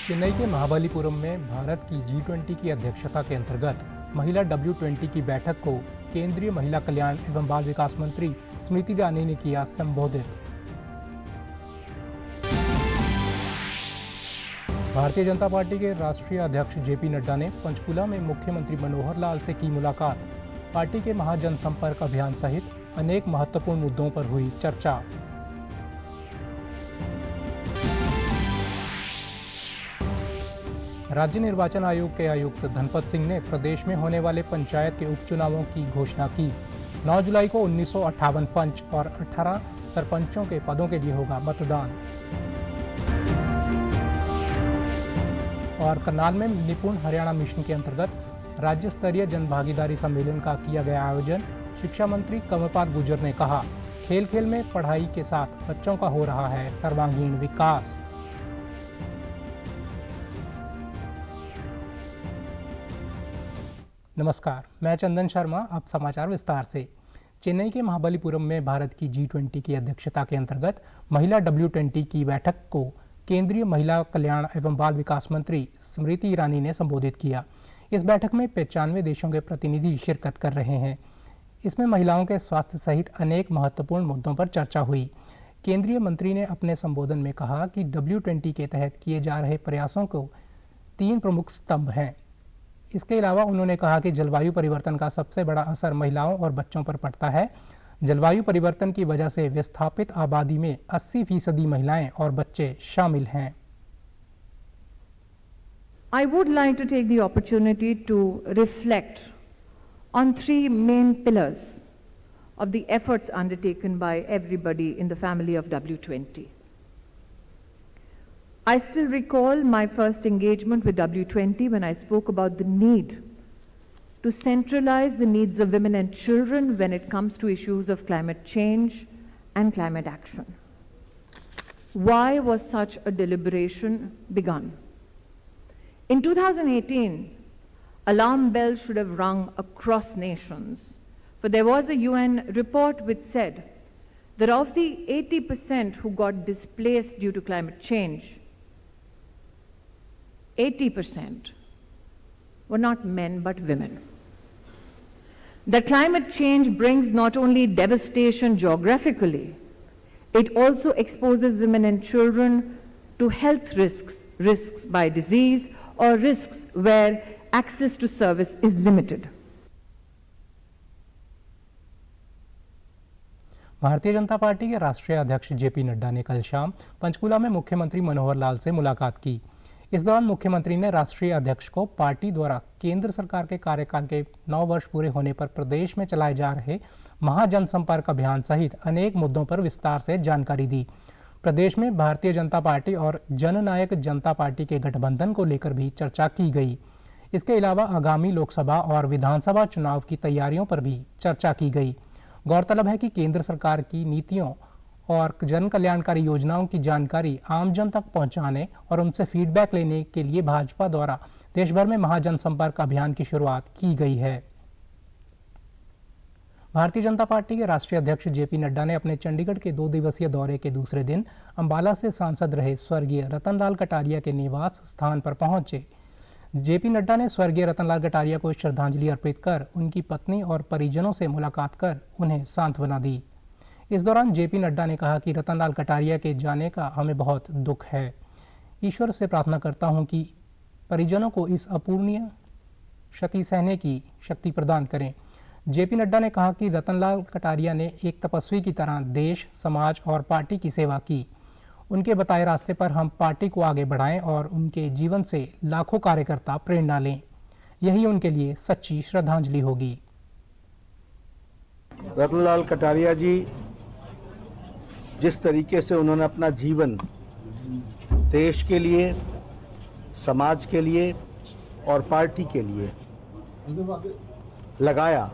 चेन्नई के महाबलीपुरम में भारत की G20 की अध्यक्षता के अंतर्गत महिला W20 की बैठक को केंद्रीय महिला कल्याण एवं बाल विकास मंत्री स्मृति ईरानी ने किया संबोधित। भारतीय जनता पार्टी के राष्ट्रीय अध्यक्ष JP नड्डा ने पंचकुला में मुख्यमंत्री मनोहर लाल से की मुलाकात। पार्टी के महाजनसंपर्क अभियान सहित अनेक महत्वपूर्ण मुद्दों पर हुई चर्चा। राज्य निर्वाचन आयोग के आयुक्त धनपत सिंह ने प्रदेश में होने वाले पंचायत के उपचुनावों की घोषणा की। 9 जुलाई को 1958 पंच और 18 सरपंचों के पदों के लिए होगा मतदान। और करनाल में निपुण हरियाणा मिशन के अंतर्गत राज्य स्तरीय जनभागीदारी सम्मेलन का किया गया आयोजन। शिक्षा मंत्री कमलपाल गुर्जर ने कहा, खेल खेल में पढ़ाई के साथ बच्चों का हो रहा है सर्वांगीण विकास। नमस्कार, मैं चंदन शर्मा। अब समाचार विस्तार से। चेन्नई के महाबलीपुरम में भारत की G20 की अध्यक्षता के अंतर्गत महिला W20 की बैठक को केंद्रीय महिला कल्याण एवं बाल विकास मंत्री स्मृति ईरानी ने संबोधित किया। इस बैठक में 95 देशों के प्रतिनिधि शिरकत कर रहे हैं। इसमें महिलाओं के स्वास्थ्य सहित अनेक महत्वपूर्ण मुद्दों पर चर्चा हुई। केंद्रीय मंत्री ने अपने संबोधन में कहा कि W20 के तहत किए जा रहे प्रयासों को 3 प्रमुख स्तंभ हैं। इसके अलावा उन्होंने कहा कि जलवायु परिवर्तन का सबसे बड़ा असर महिलाओं और बच्चों पर पड़ता है। जलवायु परिवर्तन की वजह से विस्थापित आबादी में 80% महिलाएं और बच्चे शामिल हैं। I would like to take the opportunity to reflect on 3 main pillars of the efforts undertaken by everybody in the family of W20. I still recall my first engagement with W20 when I spoke about the need to centralize the needs of women and children when it comes to issues of climate change and climate action. Why was such a deliberation begun? In 2018, alarm bells should have rung across nations, for there was a UN report which said that of the 80% who got displaced due to climate change, 80% were not men but women. That climate change brings not only devastation geographically, it also exposes women and children to health risks by disease or risks where access to service is limited. Bharatiya Janata party के राष्ट्रीय अध्यक्ष JP Nadda ने कल शाम पंचकुला में मुख्यमंत्री मनोहर लाल से मुलाकात की। इस दौरान मुख्यमंत्री ने राष्ट्रीय अध्यक्ष को पार्टी द्वारा केंद्र सरकार के कार्यकाल के 9 वर्ष पूरे होने पर प्रदेश में चलाए जा रहे महाजनसंपर्क अभियान सहित अनेक मुद्दों पर विस्तार से जानकारी दी। प्रदेश में भारतीय जनता पार्टी और जननायक जनता पार्टी के गठबंधन को लेकर भी चर्चा की गई। इसके अलावा आगामी लोकसभा और विधानसभा चुनाव की तैयारियों पर भी चर्चा की गई। गौरतलब है कि केंद्र सरकार की नीतियों और जन कल्याणकारी योजनाओं की जानकारी आमजन तक पहुंचाने और उनसे फीडबैक लेने के लिए भाजपा द्वारा देश भर में महाजनसंपर्क अभियान की शुरुआत की गई है। भारतीय जनता पार्टी के राष्ट्रीय अध्यक्ष JP नड्डा ने अपने चंडीगढ़ के 2 दिवसीय दौरे के दूसरे दिन अंबाला से सांसद रहे स्वर्गीय रतनलाल कटारिया के निवास स्थान पर पहुंचे। JP नड्डा ने स्वर्गीय रतनलाल कटारिया को श्रद्धांजलि अर्पित कर उनकी पत्नी और परिजनों से मुलाकात कर उन्हें सांत्वना दी। इस दौरान JP नड्डा ने कहा कि रतनलाल कटारिया के जाने का हमें बहुत दुख है। ईश्वर से प्रार्थना करता हूं कि परिजनों को इस अपूर्णीय क्षति सहने की शक्ति प्रदान करें। JP नड्डा ने कहा कि रतनलाल कटारिया ने एक तपस्वी की तरह देश, समाज और पार्टी की सेवा की। उनके बताए रास्ते पर हम पार्टी को आगे बढ़ाएं और उनके जीवन से लाखों कार्यकर्ता प्रेरणा लें। यही उनके लिए सच्ची श्रद्धांजलि होगी। रतनलाल कटारिया जी जिस तरीके से उन्होंने अपना जीवन देश के लिए, समाज के लिए और पार्टी के लिए लगाया,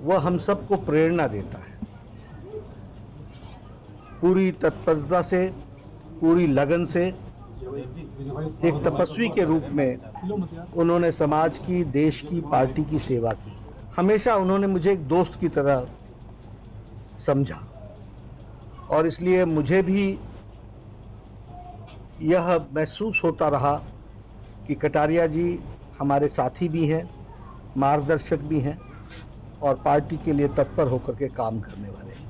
वह हम सबको प्रेरणा देता है। पूरी तत्परता से, पूरी लगन से एक तपस्वी के रूप में उन्होंने समाज की, देश की, पार्टी की सेवा की। हमेशा उन्होंने मुझे एक दोस्त की तरह समझा और इसलिए मुझे भी यह महसूस होता रहा कि कटारिया जी हमारे साथी भी हैं, मार्गदर्शक भी हैं और पार्टी के लिए तत्पर होकर के काम करने वाले हैं।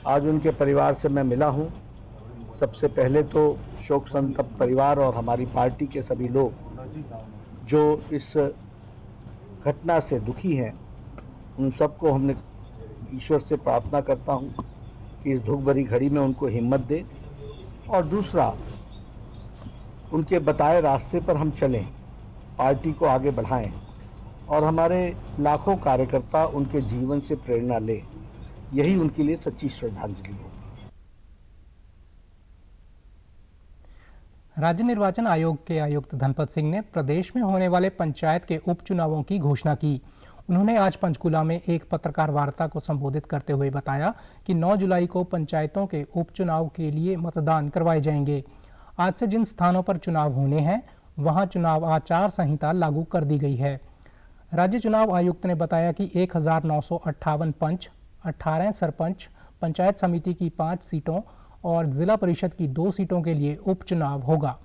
आज उनके परिवार से मैं मिला हूं। सबसे पहले तो शोक संतप्त परिवार और हमारी पार्टी के सभी लोग जो इस घटना से दुखी हैं, उन सबको हमने ईश्वर से प्रार्थना करता हूं कि इस दुख भरी घड़ी में उनको हिम्मत दे, और दूसरा उनके बताए रास्ते पर हम चलें, पार्टी को आगे बढ़ाएं और हमारे लाखों कार्यकर्ता उनके जीवन से प्रेरणा लें। यही उनके लिए सच्ची श्रद्धांजलि होगी। राज्य निर्वाचन आयोग के आयुक्त धनपत सिंह ने प्रदेश में होने वाले पंचायत के उपचुनावों की घोषणा की। उन्होंने आज पंचकुला में एक पत्रकार वार्ता को संबोधित करते हुए बताया कि 9 जुलाई को पंचायतों के उपचुनाव के लिए मतदान करवाए जाएंगे। आज से जिन स्थानों पर चुनाव होने हैं वहां चुनाव आचार संहिता लागू कर दी गई है। राज्य चुनाव आयुक्त ने बताया कि 1958 पंच, 18 सरपंच, पंचायत समिति की 5 सीटों और जिला परिषद की 2 सीटों के लिए उपचुनाव होगा।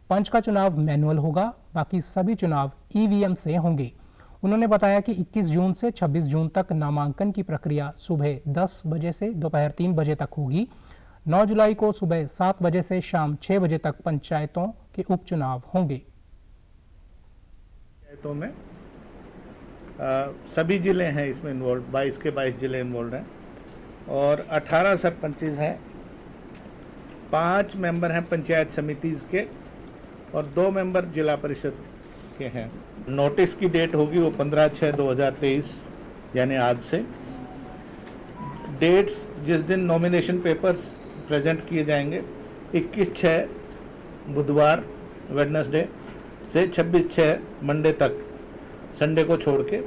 पंच का चुनाव मैनुअल होगा, बाकी सभी चुनाव ईवीएम से होंगे। उन्होंने बताया कि 21 जून से 26 जून तक नामांकन की प्रक्रिया सुबह 10 बजे से दोपहर 3 बजे तक होगी। 9 जुलाई को सुबह 7 बजे से शाम 6 बजे तक पंचायतों के उपचुनाव होंगे। पंचायतों में सभी जिले हैं इसमें इन्वॉल्व, 22 के 22 जिले इन्वॉल्व हैं और 18 सरपंचेज हैं, 5 मेंबर हैं पंचायत समितिज के और 2 मेंबर जिला परिषद के हैं। नोटिस की डेट होगी वो 15/6/2023 यानी आज से। डेट्स जिस दिन नॉमिनेशन पेपर्स प्रेजेंट किए जाएंगे 21/6 बुधवार वेडनेसडे से 26/6 मंडे तक, संडे को छोड़ के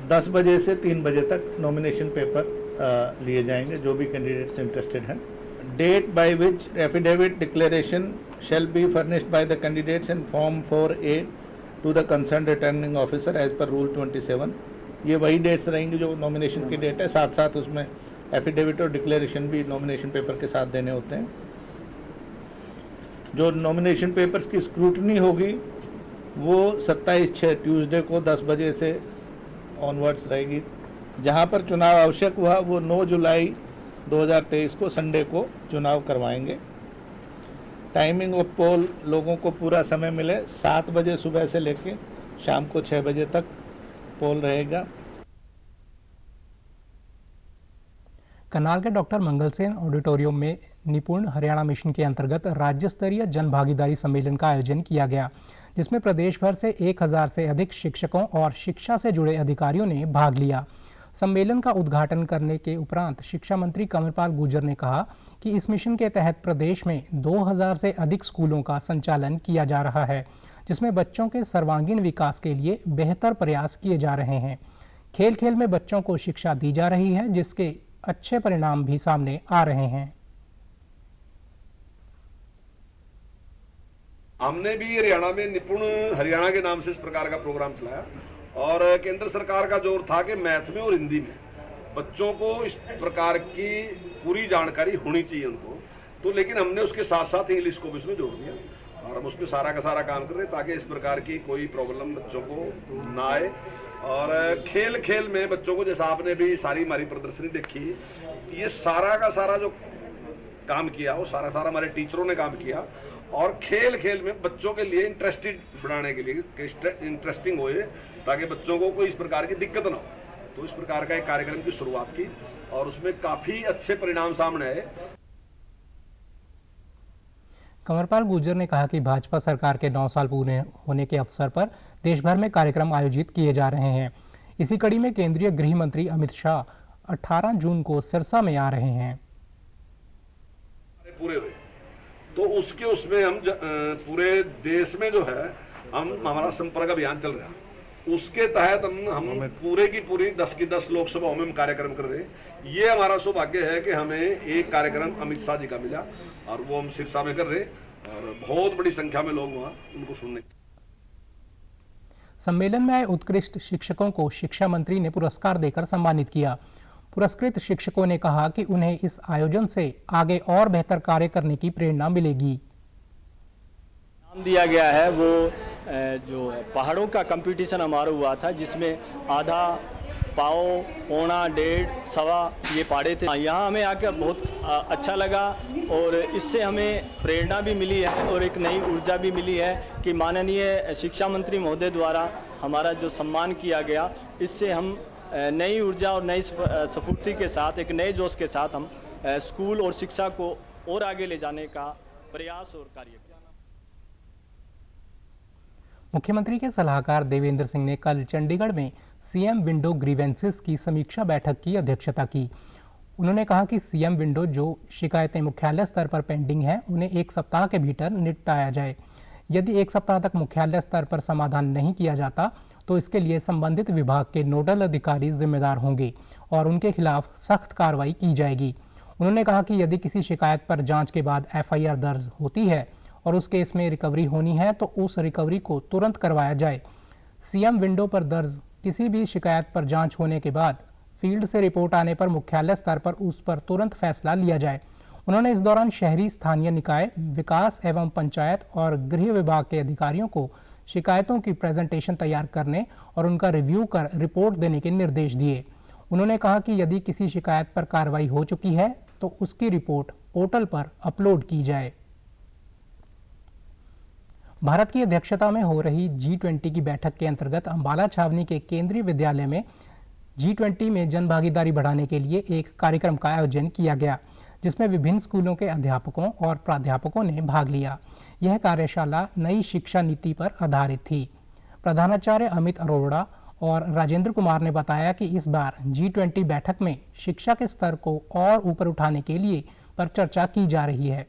10 बजे से 3 बजे तक नॉमिनेशन पेपर लिए जाएंगे जो भी कैंडिडेट्स इंटरेस्टेड हैं। Date by which affidavit declaration shall be furnished by the candidates in form 4A to the concerned returning officer as per rule 27। ये वही डेट्स रहेंगी जो नॉमिनेशन की डेट है, साथ साथ उसमें एफिडेविट और डिक्लेरेशन भी नॉमिनेशन पेपर के साथ देने होते हैं। जो नॉमिनेशन पेपर्स की स्क्रूटनी होगी वो 27/6 ट्यूसडे को 10 बजे से ऑनवर्ड्स रहेगी। जहाँ पर चुनाव आवश्यक हुआ वो 9 जुलाई 2023 को संडे को चुनाव करवाएंगे। टाइमिंग ऑफ पोल लोगों को पूरा समय मिले, 7 बजे सुबह से लेके शाम को 6 बजे तक पोल रहेगा। करनाल के डॉक्टर मंगल सेन ऑडिटोरियम में निपुण हरियाणा मिशन के अंतर्गत राज्य स्तरीय जन भागीदारी सम्मेलन का आयोजन किया गया, जिसमें प्रदेश भर से 1000 से अधिक शिक्षकों और शिक्षा से जुड़े अधिकारियों ने भाग लिया। सम्मेलन का उद्घाटन करने के उपरांत शिक्षा मंत्री कंवरपाल गुर्जर ने कहा कि इस मिशन के तहत प्रदेश में 2000 से अधिक स्कूलों का संचालन किया जा रहा है, जिसमें बच्चों के सर्वांगीण विकास के लिए बेहतर प्रयास किए जा रहे हैं। खेल खेल में बच्चों को शिक्षा दी जा रही है, जिसके अच्छे परिणाम भी सामने आ रहे हैं। हमने भी हरियाणा में निपुण हरियाणा के नाम से इस प्रकार का प्रोग्राम चलाया और केंद्र सरकार का जोर था कि मैथ में और हिंदी में बच्चों को इस प्रकार की पूरी जानकारी होनी चाहिए उनको, तो लेकिन हमने उसके साथ साथ इंग्लिश को भी उसमें जोड़ दिया और हम उसमें सारा का सारा काम कर रहे हैं ताकि इस प्रकार की कोई प्रॉब्लम बच्चों को ना आए। और खेल खेल में बच्चों को, जैसा आपने भी सारी हमारी प्रदर्शनी देखी, ये सारा का सारा जो काम किया वो सारा हमारे टीचरों ने काम किया और खेल खेल में बच्चों के लिए इंटरेस्टेड बनाने के लिए इंटरेस्टिंग होए ताकि बच्चों को कोई इस प्रकार की दिक्कत ना हो। तो इस प्रकार का एक कार्यक्रम की शुरुआत की और उसमें काफी अच्छे परिणाम सामने आए। कंवरपाल गुर्जर ने कहा कि भाजपा सरकार के 9 साल पूरे होने के अवसर पर देश भर में कार्यक्रम आयोजित किए जा रहे हैं। इसी कड़ी में केंद्रीय गृह मंत्री अमित शाह 18 जून को सिरसा में आ रहे हैं। पूरे हुए तो उसमें हम पूरे देश में जो है हमारा संपर्क अभियान चल रहा है, उसके तहत हम पूरे की पूरी 10 की 10 लोकसभाओं में हम कार्यक्रम कर रहे हैं। ये हमारा सौभाग्य है कि हमें एक कार्यक्रम अमित शाह जी का मिला और वो हम सिरसा में कर रहे हैं और बहुत बड़ी संख्या में लोग वहाँ उनको सुनने। सम्मेलन में आए उत्कृष्ट शिक्षकों को शिक्षा मंत्री ने पुरस्कार देकर सम्मानित किया। पुरस्कृत शिक्षकों ने कहा कि उन्हें इस आयोजन से आगे और बेहतर कार्य करने की प्रेरणा मिलेगी। दिया गया है वो जो पहाड़ों का कंपटीशन हमारा हुआ था, जिसमें आधा पाव, पौना, 1.5, सवा ये पहाड़े थे। यहाँ हमें आकर बहुत अच्छा लगा और इससे हमें प्रेरणा भी मिली है और एक नई ऊर्जा भी मिली है कि माननीय शिक्षा मंत्री महोदय द्वारा हमारा जो सम्मान किया गया, इससे हम नई ऊर्जा और नई स्फूर्ति के साथ, एक नए जोश के साथ हम स्कूल और शिक्षा को और आगे ले जाने का प्रयास और कार्य किया। मुख्यमंत्री के सलाहकार देवेंद्र सिंह ने कल चंडीगढ़ में सीएम विंडो ग्रीवेंसेस की समीक्षा बैठक की अध्यक्षता की। उन्होंने कहा कि सीएम विंडो जो शिकायतें मुख्यालय स्तर पर पेंडिंग हैं, उन्हें 1 सप्ताह के भीतर निपटाया जाए। यदि 1 सप्ताह तक मुख्यालय स्तर पर समाधान नहीं किया जाता तो इसके लिए संबंधित विभाग के नोडल अधिकारी जिम्मेदार होंगे और उनके खिलाफ सख्त कार्रवाई की जाएगी। उन्होंने कहा कि यदि किसी शिकायत पर जांच के बाद एफआईआर दर्ज होती है और उस केस में रिकवरी होनी है तो उस रिकवरी को तुरंत करवाया जाए। सीएम विंडो पर दर्ज किसी भी शिकायत पर जांच होने के बाद फील्ड से रिपोर्ट आने पर मुख्यालय स्तर पर उस पर तुरंत फैसला लिया जाए। उन्होंने इस दौरान शहरी स्थानीय निकाय विकास एवं पंचायत और गृह विभाग के अधिकारियों को शिकायतों की प्रेजेंटेशन तैयार करने और उनका रिव्यू कर रिपोर्ट देने के निर्देश दिए। उन्होंने कहा कि यदि किसी शिकायत पर कार्रवाई हो चुकी है तो उसकी रिपोर्ट पोर्टल पर अपलोड की जाए। भारत की अध्यक्षता में हो रही G20 की बैठक के अंतर्गत अंबाला छावनी के केंद्रीय विद्यालय में G20 में जन भागीदारी बढ़ाने के लिए एक कार्यक्रम का आयोजन किया गया, जिसमें विभिन्न स्कूलों के अध्यापकों और प्राध्यापकों ने भाग लिया। यह कार्यशाला नई शिक्षा नीति पर आधारित थी। प्रधानाचार्य अमित अरोड़ा और राजेंद्र कुमार ने बताया कि इस बार G20 बैठक में शिक्षा के स्तर को और ऊपर उठाने के लिए पर चर्चा की जा रही है।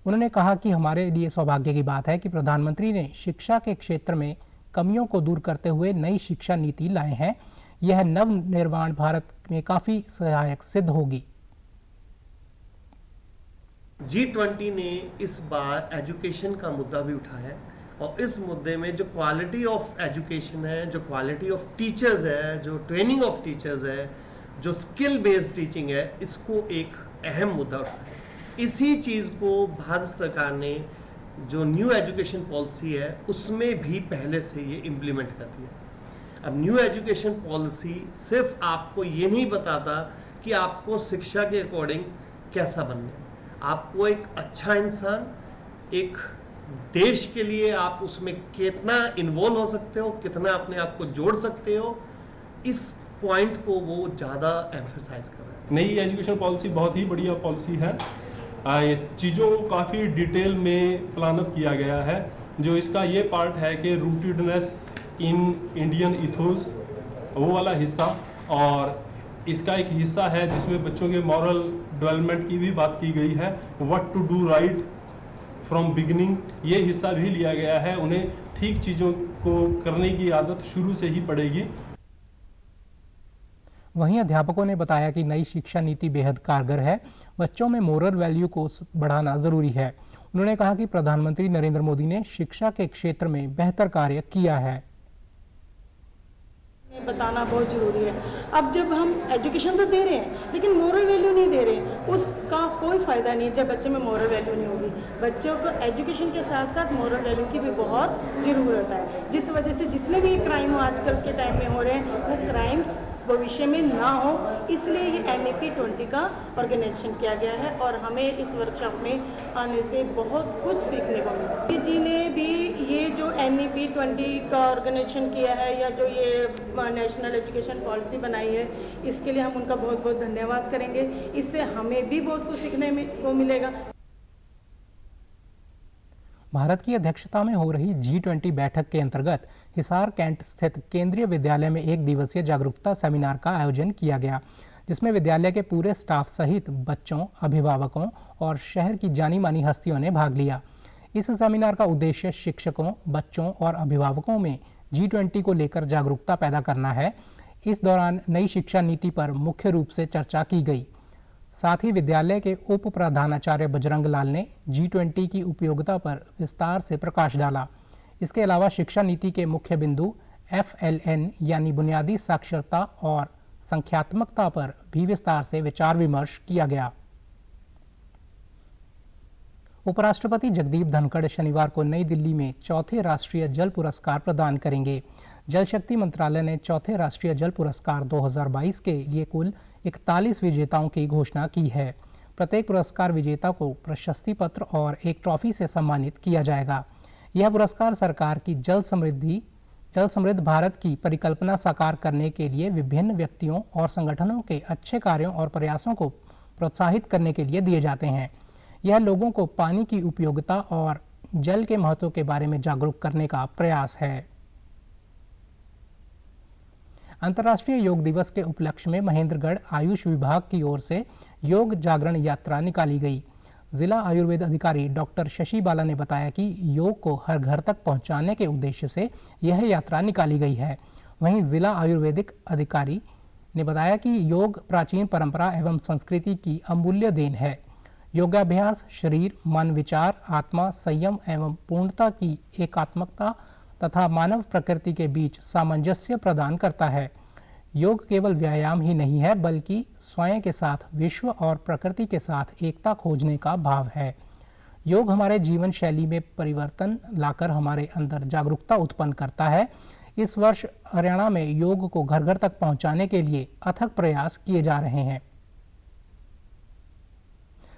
उन्होंने कहा कि हमारे लिए सौभाग्य की बात है कि प्रधानमंत्री ने शिक्षा के क्षेत्र में कमियों को दूर करते हुए नई शिक्षा नीति लाए हैं। यह नवनिर्माण भारत में काफी सहायक सिद्ध होगी। G20 ने इस बार एजुकेशन का मुद्दा भी उठाया है और इस मुद्दे में जो क्वालिटी ऑफ एजुकेशन है, जो क्वालिटी ऑफ टीचर्स है, जो ट्रेनिंग ऑफ टीचर्स है, जो स्किल बेस्ड टीचिंग है, इसको एक अहम मुद्दा उठाया है। इसी चीज़ को भारत सरकार ने जो न्यू एजुकेशन पॉलिसी है उसमें भी पहले से ये इम्प्लीमेंट कर दिया। अब न्यू एजुकेशन पॉलिसी सिर्फ आपको ये नहीं बताता कि आपको शिक्षा के अकॉर्डिंग कैसा बनना है, आपको एक अच्छा इंसान, एक देश के लिए आप उसमें कितना इन्वॉल्व हो सकते हो, कितना अपने आप को जोड़ सकते हो, इस पॉइंट को वो ज़्यादा एम्फेसाइज कर रहे हैं। नई एजुकेशन पॉलिसी बहुत ही बढ़िया पॉलिसी है। ये चीज़ों को काफ़ी डिटेल में प्लान अप किया गया है। जो इसका ये पार्ट है कि रूटेडनेस इन इंडियन इथोस, वो वाला हिस्सा, और इसका एक हिस्सा है जिसमें बच्चों के मॉरल डेवलपमेंट की भी बात की गई है। What to do right from beginning, ये हिस्सा भी लिया गया है। उन्हें ठीक चीज़ों को करने की आदत शुरू से ही पड़ेगी। वहीं अध्यापकों ने बताया कि नई शिक्षा नीति बेहद कारगर है। बच्चों में मोरल वैल्यू को बढ़ाना जरूरी है। उन्होंने कहा कि प्रधानमंत्री नरेंद्र मोदी ने शिक्षा के क्षेत्र में बेहतर कार्य किया है। बताना बहुत ज़रूरी है। अब जब हम एजुकेशन तो दे रहे हैं लेकिन मोरल वैल्यू नहीं दे रहे, उसका कोई फ़ायदा नहीं जब बच्चे में मोरल वैल्यू नहीं होगी। बच्चों को एजुकेशन के साथ साथ मोरल वैल्यू की भी बहुत ज़रूरत है, जिस वजह से जितने भी क्राइम आजकल के टाइम में हो रहे हैं वो क्राइम्स भविष्य में ना हो, इसलिए ये NEP 20 का ऑर्गेनाइजेशन किया गया है और हमें इस वर्कशॉप में आने से बहुत कुछ सीखने को मिला। जी ने भी ये जो NEP 20 का ऑर्गेनाइजेशन किया है या जो ये नेशनल एजुकेशन पॉलिसी बनाई है, इसके लिए हम उनका बहुत बहुत धन्यवाद करेंगे। इससे हमें भी बहुत कुछ सीखने को मिलेगा। भारत की अध्यक्षता में हो रही G20 बैठक के अंतर्गत हिसार कैंट स्थित केंद्रीय विद्यालय में 1 दिवसीय जागरूकता सेमिनार का आयोजन किया गया, जिसमें विद्यालय के पूरे स्टाफ सहित बच्चों, अभिभावकों और शहर की जानी मानी हस्तियों ने भाग लिया। इस सेमिनार का उद्देश्य शिक्षकों, बच्चों और अभिभावकों में G20 को लेकर जागरूकता पैदा करना है। इस दौरान नई शिक्षा नीति पर मुख्य रूप से चर्चा की गई। साथ ही विद्यालय के उप प्रधानाचार्य बजरंग लाल ने G20 की उपयोगिता पर विस्तार से प्रकाश डाला। इसके अलावा शिक्षा नीति के मुख्य बिंदु FLN यानी बुनियादी साक्षरता और संख्यात्मकता पर भी विस्तार से विचार विमर्श किया गया। उपराष्ट्रपति जगदीप धनखड़ शनिवार को नई दिल्ली में चौथे राष्ट्रीय जल पुरस्कार प्रदान करेंगे। जल शक्ति मंत्रालय ने चौथे राष्ट्रीय जल पुरस्कार 2022 के लिए कुल 41 विजेताओं की घोषणा की है। प्रत्येक पुरस्कार विजेता को प्रशस्ति पत्र और एक ट्रॉफी से सम्मानित किया जाएगा। यह पुरस्कार सरकार की जल समृद्ध भारत की परिकल्पना साकार करने के लिए विभिन्न व्यक्तियों और संगठनों के अच्छे कार्यों और प्रयासों को प्रोत्साहित करने के लिए दिए जाते हैं। यह लोगों को पानी की उपयोगिता और जल के महत्व के बारे में जागरूक करने का प्रयास है। अंतर्राष्ट्रीय योग दिवस के उपलक्ष्य में महेंद्रगढ़ आयुष विभाग की ओर से योग जागरण यात्रा निकाली गई। जिला आयुर्वेद अधिकारी डॉक्टर शशि बाला ने बताया कि योग को हर घर तक पहुंचाने के उद्देश्य से यह यात्रा निकाली गई है। वहीं जिला आयुर्वेदिक अधिकारी ने बताया कि योग प्राचीन परंपरा एवं संस्कृति की अमूल्य देन है। योगाभ्यास शरीर, मन, विचार, आत्मा, संयम एवं पूर्णता की एकात्मकता तथा मानव प्रकृति के बीच सामंजस्य प्रदान करता है। योग केवल व्यायाम ही नहीं है, बल्कि स्वयं के साथ, विश्व और प्रकृति के साथ एकता खोजने का भाव है। योग हमारे जीवन शैली में परिवर्तन लाकर हमारे अंदर जागरूकता उत्पन्न करता है। इस वर्ष हरियाणा में योग को घर घर तक पहुंचाने के लिए अथक प्रयास किए जा रहे हैं।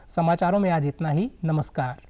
समाचारों में आज इतना ही। नमस्कार।